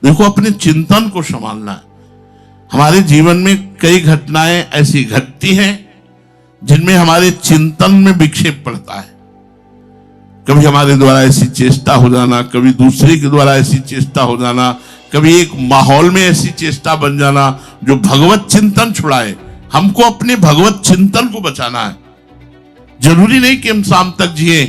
देखो, अपने चिंतन को संभालना है। हमारे जीवन में कई घटनाएं ऐसी घटती हैं जिनमें हमारे चिंतन में विक्षेप पड़ता है। कभी हमारे द्वारा ऐसी चेष्टा हो जाना, कभी दूसरे के द्वारा ऐसी चेष्टा हो जाना, कभी एक माहौल में ऐसी चेष्टा बन जाना जो भगवत चिंतन छुड़ाए। हमको अपने भगवत चिंतन को बचाना है। जरूरी नहीं कि हम शाम तक जिए।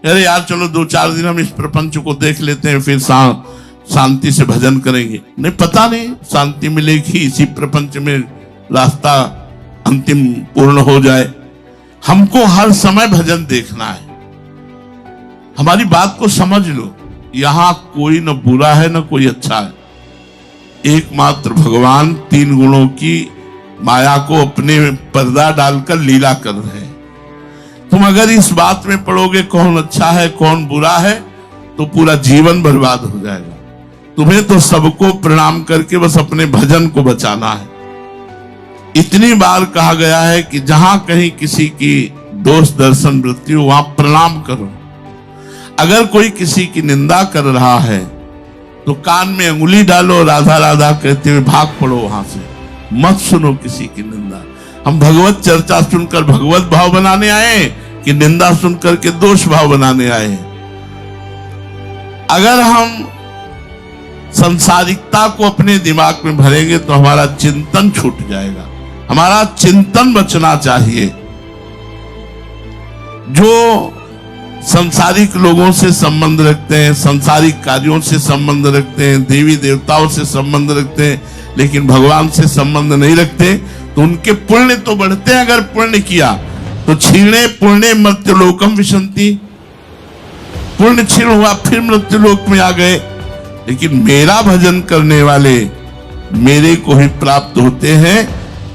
अरे यार चलो 2-4 दिन हम इस प्रपंच को देख लेते हैं, फिर शांति से भजन करेंगे। नहीं, पता नहीं शांति मिलेगी इसी प्रपंच में, रास्ता अंतिम पूर्ण हो जाए। हमको हर समय भजन देखना है। हमारी बात को समझ लो, यहां कोई न बुरा है न कोई अच्छा है। एकमात्र भगवान 3 गुणों की माया को अपने पर्दा डालकर लीला कर रहे हैं। तुम अगर इस बात में पड़ोगे कौन अच्छा है कौन बुरा है, तो पूरा जीवन बर्बाद हो जाएगा। तुम्हें तो सबको प्रणाम करके बस अपने भजन को बचाना है। इतनी बार कहा गया है कि जहां कहीं किसी की दोष दर्शन वृत्ति हो वहां प्रणाम करो। अगर कोई किसी की निंदा कर रहा है तो कान में अंगुली डालो, राधा राधा कहते हुए भाग पड़ो वहां से। मत सुनो किसी की निंदा। हम भगवत चर्चा सुनकर भगवत भाव बनाने आए कि निंदा सुनकर के दोष भाव बनाने आए। अगर हम सांसारिकता को अपने दिमाग में भरेंगे तो हमारा चिंतन छूट जाएगा। हमारा चिंतन बचना चाहिए। जो सांसारिक लोगों से संबंध रखते हैं, सांसारिक कार्यों से संबंध रखते हैं, देवी देवताओं से संबंध रखते हैं, लेकिन भगवान से संबंध नहीं रखते, तो उनके पुण्य तो बढ़ते हैं। अगर पुण्य किया तो क्षीणे पुण्य मर्त्यलोकम विशंति, पुण्य क्षीण हुआ फिर मृत्युलोक में आ गए। लेकिन मेरा भजन करने वाले मेरे को ही प्राप्त होते हैं।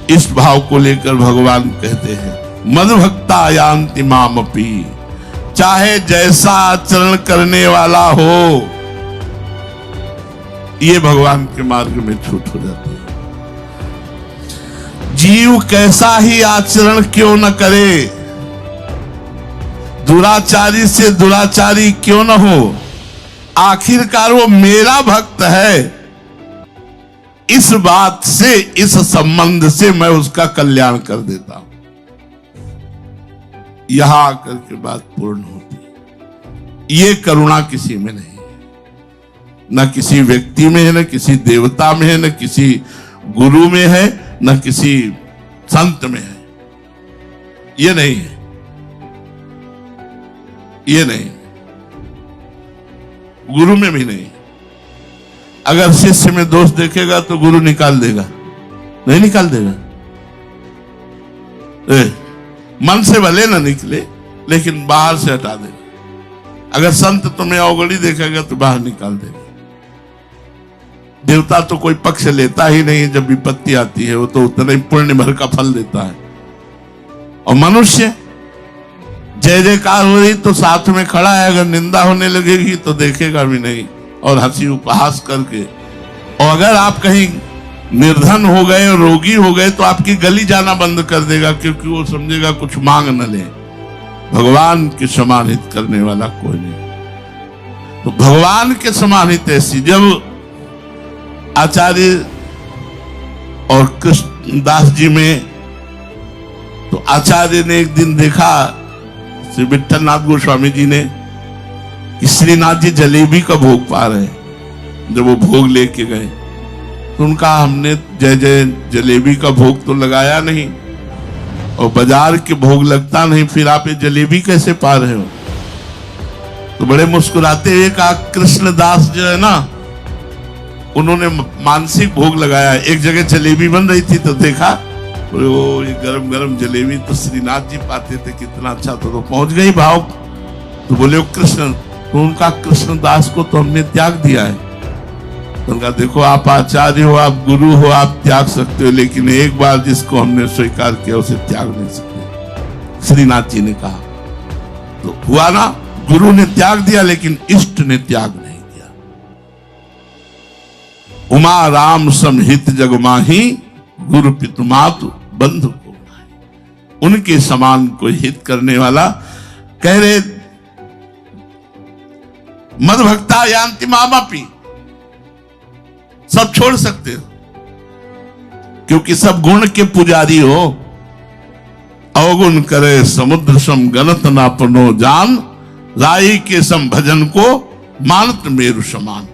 इस भाव को लेकर भगवान कहते हैं मद भक्ता यान्ति मामपि, चाहे जैसा आचरण करने वाला हो, ये भगवान के मार्ग में छूट हो जाती है। जीव कैसा ही आचरण क्यों न करे, दुराचारी से दुराचारी क्यों न हो, आखिरकार वो मेरा भक्त है। इस बात से, इस संबंध से मैं उसका कल्याण कर देता हूं। यहां आकर के बात पूर्ण होती है। ये करुणा किसी में नहीं है, न किसी व्यक्ति में है, न किसी देवता में है, न किसी गुरु में है, न किसी संत में है। ये नहीं है, ये नहीं, गुरु में भी नहीं। अगर शिष्य में दोष देखेगा तो गुरु निकाल देगा, नहीं निकाल देगा। मन से भले ना निकले लेकिन बाहर से हटा देगा। अगर संत तुम्हें अवगड़ी देखेगा तो बाहर निकाल देगा। देवता तो कोई पक्ष लेता ही नहीं, जब विपत्ति आती है वो तो उतना ही पुण्य भर का फल देता है। और मनुष्य जय जयकार हो रही तो साथ में खड़ा है, अगर निंदा होने लगेगी तो देखेगा भी नहीं और हंसी उपहास करके। और अगर आप कहीं निर्धन हो गए और रोगी हो गए तो आपकी गली जाना बंद कर देगा, क्योंकि वो समझेगा कुछ मांग न ले। भगवान के सम्मानित करने वाला कोई नहीं। तो भगवान के सम्मानित ऐसी, जब आचार्य और कृष्णदास जी में, तो आचार्य ने एक दिन देखा श्री विठलनाथ गोस्वामी जी ने कि श्रीनाथ जी जलेबी का भोग पा रहे हैं। जब वो भोग लेके गए तो उनका, हमने जय जय जलेबी का भोग तो लगाया नहीं और बाजार के भोग लगता नहीं, फिर आप ये जलेबी कैसे पा रहे हो? तो बड़े मुस्कुराते हुए कहा, कृष्णदास जो है ना, उन्होंने मानसिक भोग लगाया। एक जगह जलेबी बन रही थी तो देखा, वो ये गरम गरम जलेबी तो श्रीनाथ जी पाते थे, कितना अच्छा। तो पहुंच गई भाव। तो बोले वो कृष्ण, तो उनका कृष्णदास को तो हमने त्याग दिया है। तो उनका, देखो आप आचार्य हो, आप गुरु हो, आप त्याग सकते हो, लेकिन एक बार जिसको हमने स्वीकार किया उसे त्याग नहीं सकते, श्रीनाथ जी ने कहा। तो हुआ ना, गुरु ने त्याग दिया लेकिन इष्ट ने त्याग नहीं किया। उमा राम समहित जगमाही, गुरु पितु मातु बंधु को, उनके समान कोई हित करने वाला। कह रहे मद भक्ता यान्ति मामपि, सब छोड़ सकते हो, क्योंकि सब गुण के पुजारी हो। अवगुण करे समुद्र सम गणत नापनो जान, राई के सम भजन को मानत मेरु समान।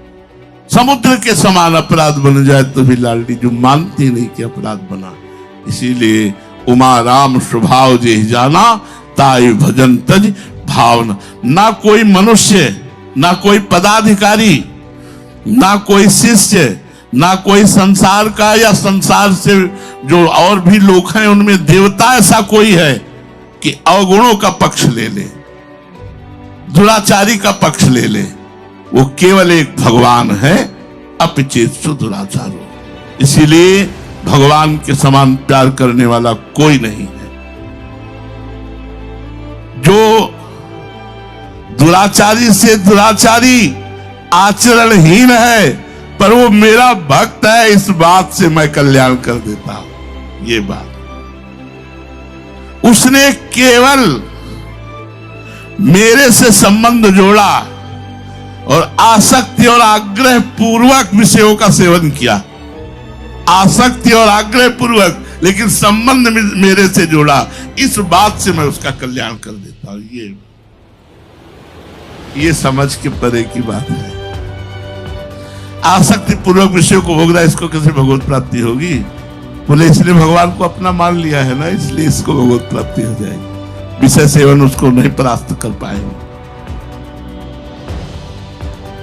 समुद्र के समान अपराध बन जाए तो भी लाडली जो मानती नहीं कि अपराध बना। इसीलिए उमा राम स्वभाव जे जाना, ताई भजन तज भावना। ना कोई मनुष्य, ना कोई पदाधिकारी, ना कोई शिष्य, ना कोई संसार का या संसार से जो और भी लोग हैं उनमें देवता ऐसा कोई है कि अवगुणों का पक्ष ले ले, दुराचारी का पक्ष ले ले। वो केवल एक भगवान है, अपिचेतु दुराचारो। इसीलिए भगवान के समान प्यार करने वाला कोई नहीं है। जो दुराचारी से दुराचारी, आचरणहीन है, पर वो मेरा भक्त है, इस बात से मैं कल्याण कर देता हूं। ये बात उसने केवल मेरे से संबंध जोड़ा और आसक्ति और आग्रह पूर्वक विषयों का सेवन किया। आसक्ति और आग्रह पूर्वक, लेकिन संबंध मेरे से जोड़ा, इस बात से मैं उसका कल्याण कर देता हूं। ये समझ के परे की बात है। आसक्ति पूर्वक विषयों को भोग रहा है, इसको कैसे भगवत प्राप्ति होगी? बोले इसलिए भगवान को अपना मान लिया है ना, इसलिए इसको भगवत प्राप्ति हो जाएगी। विषय सेवन उसको नहीं परास्त कर पाएंगे।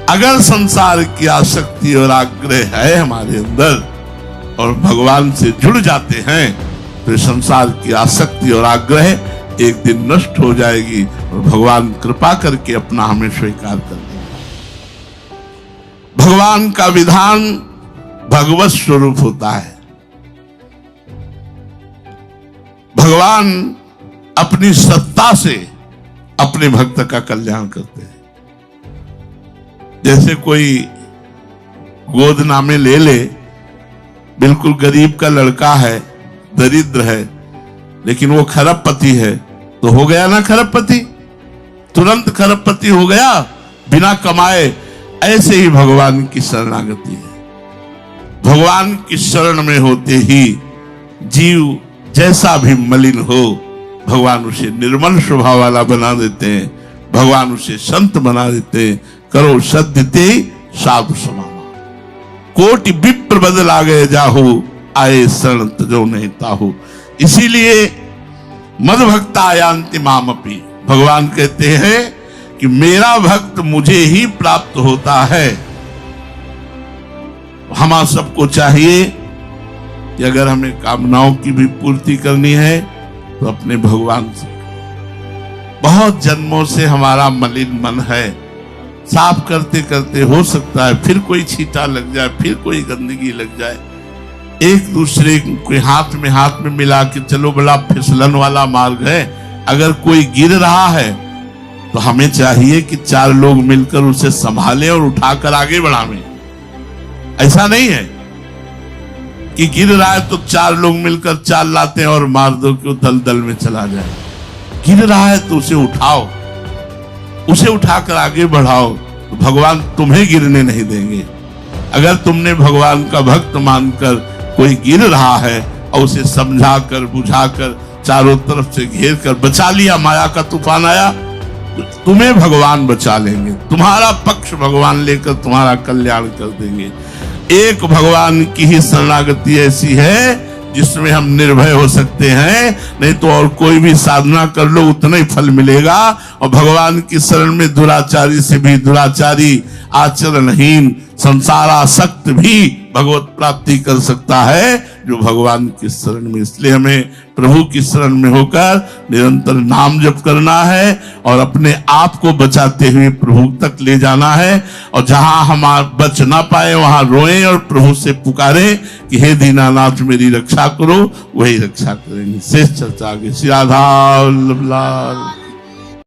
अगर संसार की आसक्ति और आग्रह है हमारे अंदर और भगवान से जुड़ जाते हैं, तो संसार की आसक्ति और आग्रह एक दिन नष्ट हो जाएगी और भगवान कृपा करके अपना हमें स्वीकार कर देंगे। भगवान का विधान भगवत स्वरूप होता है। भगवान अपनी सत्ता से अपने भक्त का कल्याण करते हैं। जैसे कोई गोद नामे ले ले, बिल्कुल गरीब का लड़का है, दरिद्र है, लेकिन वो खरबपति है, तो हो गया ना खरबपति, तुरंत खरबपति हो गया बिना कमाए। ऐसे ही भगवान की शरणागति है। भगवान की शरण में होते ही जीव जैसा भी मलिन हो, भगवान उसे निर्मल स्वभाव वाला बना देते हैं। भगवान उसे संत बना देते हैं। करो सद्यते साधु समाना, कोटि विप्र बदला गए जाहु, आए शरण तजो नहीं ताहु। इसीलिए मद भक्ता यान्ति मामपि, भगवान कहते हैं कि मेरा भक्त मुझे ही प्राप्त होता है। हम सबको चाहिए कि अगर हमें कामनाओं की भी पूर्ति करनी है तो अपने भगवान से। बहुत जन्मों से हमारा मलिन मन है, साफ करते करते हो सकता है फिर कोई छींटा लग जाए, फिर कोई गंदगी लग जाए। एक दूसरे के हाथ में मिला के चलो, बड़ा फिसलन वाला मार्ग है। अगर कोई गिर रहा है तो हमें चाहिए कि चार लोग मिलकर उसे संभालें और उठाकर आगे बढ़ावें। ऐसा नहीं है कि गिर रहा है तो चार लोग मिलकर चाल लाते हैं और मार दो कि वो दलदल में चला जाए। गिर रहा है तो उसे उठाओ, उसे उठाकर आगे बढ़ाओ, तो भगवान तुम्हें गिरने नहीं देंगे। अगर तुमने भगवान का भक्त मानकर कोई गिर रहा है और उसे समझाकर बुझाकर चारों तरफ से घेर कर बचा लिया, माया का तूफान आया, तो तुम्हें भगवान बचा लेंगे। तुम्हारा पक्ष भगवान लेकर तुम्हारा कल्याण कर देंगे। एक भगवान की ही शरणागति ऐसी है जिसमें हम निर्भय हो सकते हैं, नहीं तो और कोई भी साधना कर लो उतना ही फल मिलेगा। और भगवान की शरण में दुराचारी से भी दुराचारी, आचरणहीन, संसारासक्त भी भगवत प्राप्ति कर सकता है जो भगवान की शरण में। इसलिए हमें प्रभु की शरण में होकर निरंतर नाम जप करना है और अपने आप को बचाते हुए प्रभु तक ले जाना है। और जहां हम बच ना पाए वहां रोएं और प्रभु से पुकारें कि हे दीनानाथ मेरी रक्षा करो, वही रक्षा करेंगे। शेष चर्चा आगे। श्री राधा वल्लभ लाल।